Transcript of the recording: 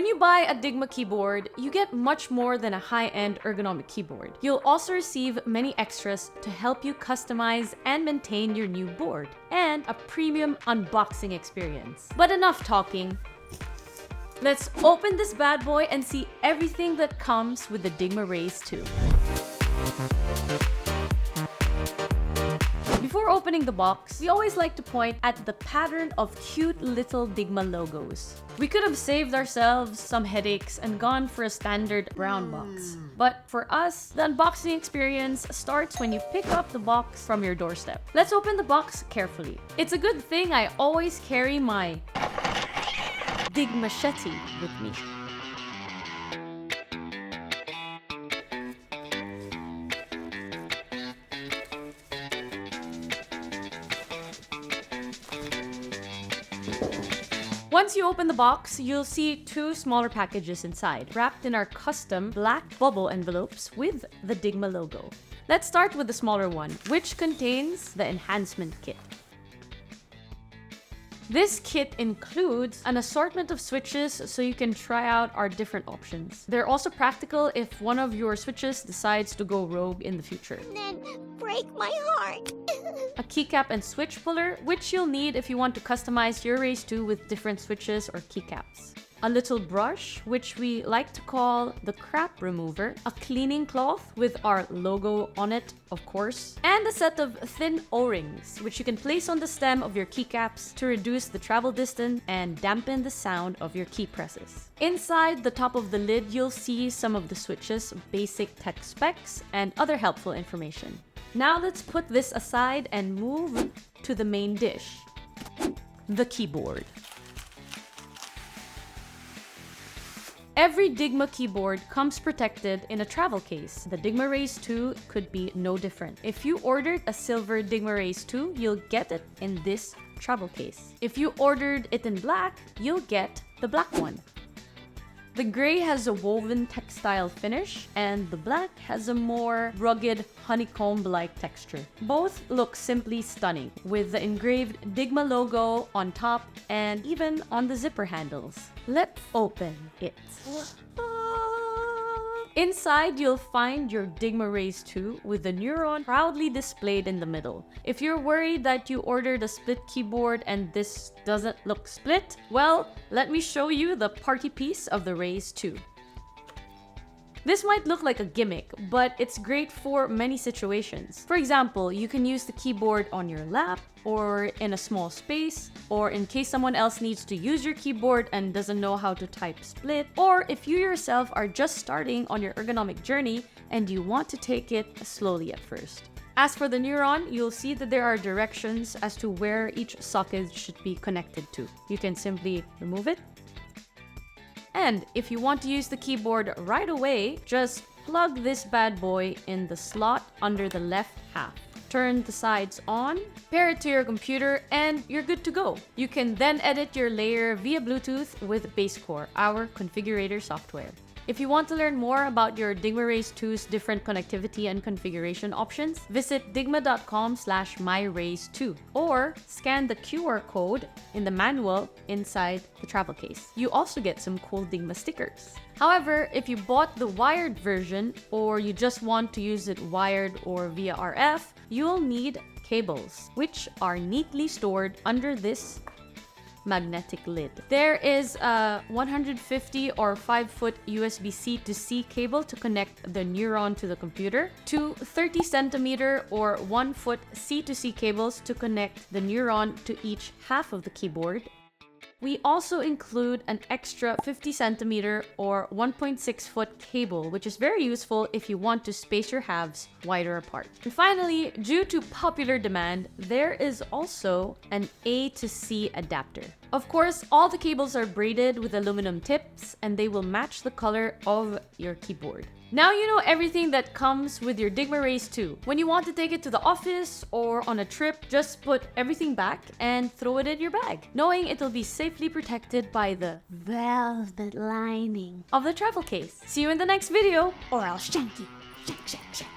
When you buy a Dygma keyboard, you get much more than a high-end ergonomic keyboard. You'll also receive many extras to help you customize and maintain your new board, and a premium unboxing experience. But enough talking. Let's open this bad boy and see everything that comes with the Dygma Raise 2. Before opening the box, we always like to point at the pattern of cute little Dygma logos. We could have saved ourselves some headaches and gone for a standard brown box. But for us, the unboxing experience starts when you pick up the box from your doorstep. Let's open the box carefully. It's a good thing I always carry my Dygma machete with me. Once you open the box, you'll see two smaller packages inside, wrapped in our custom black bubble envelopes with the Dygma logo. Let's start with the smaller one, which contains the Enhancement kit. This kit includes an assortment of switches so you can try out our different options. They're also practical if one of your switches decides to go rogue in the future. Then break my heart. A keycap and switch puller, which you'll need if you want to customize your Raise 2 with different switches or keycaps. A little brush, which we like to call the crap remover, a cleaning cloth with our logo on it, of course, and a set of thin O-rings, which you can place on the stem of your keycaps to reduce the travel distance and dampen the sound of your key presses. Inside the top of the lid, you'll see some of the switches, basic tech specs, and other helpful information. Now let's put this aside and move to the main dish, the keyboard. Every Dygma keyboard comes protected in a travel case. The Dygma Raise 2 could be no different. If you ordered a silver Dygma Raise 2, you'll get it in this travel case. If you ordered it in black, you'll get the black one. The gray has a woven textile finish, and the black has a more rugged honeycomb-like texture. Both look simply stunning, with the engraved Dygma logo on top and even on the zipper handles. Let's open it. Inside, you'll find your Dygma Raise 2 with the Neuron proudly displayed in the middle. If you're worried that you ordered a split keyboard and this doesn't look split, well, let me show you the party piece of the Raise 2. This might look like a gimmick, but it's great for many situations. For example, you can use the keyboard on your lap, or in a small space, or in case someone else needs to use your keyboard and doesn't know how to type split, or if you yourself are just starting on your ergonomic journey and you want to take it slowly at first. As for the Neuron, you'll see that there are directions as to where each socket should be connected to. You can simply remove it. And if you want to use the keyboard right away, just plug this bad boy in the slot under the left half. Turn the sides on, pair it to your computer, and you're good to go. You can then edit your layer via Bluetooth with BaseCore, our configurator software. If you want to learn more about your Dygma Raise 2's different connectivity and configuration options, visit dygma.com/myraise2 or scan the QR code in the manual inside the travel case. You also get some cool Dygma stickers. However, if you bought the wired version or you just want to use it wired or via RF, you'll need cables, which are neatly stored under this magnetic lid. There is a 150 or 5-foot USB-C to C cable to connect the Neuron to the computer, two 30 centimeter or 1-foot C to C cables to connect the Neuron to each half of the keyboard. We also include an extra 50 centimeter or 1.6-foot cable, which is very useful if you want to space your halves wider apart. And finally, due to popular demand, there is also an A to C adapter. Of course, all the cables are braided with aluminum tips and they will match the color of your keyboard. Now you know everything that comes with your Dygma Raise 2. When you want to take it to the office or on a trip, just put everything back and throw it in your bag, knowing it'll be safely protected by the Velvet lining. of the travel case. See you in the next video! Or I'll shank you. Shank, shank, shank.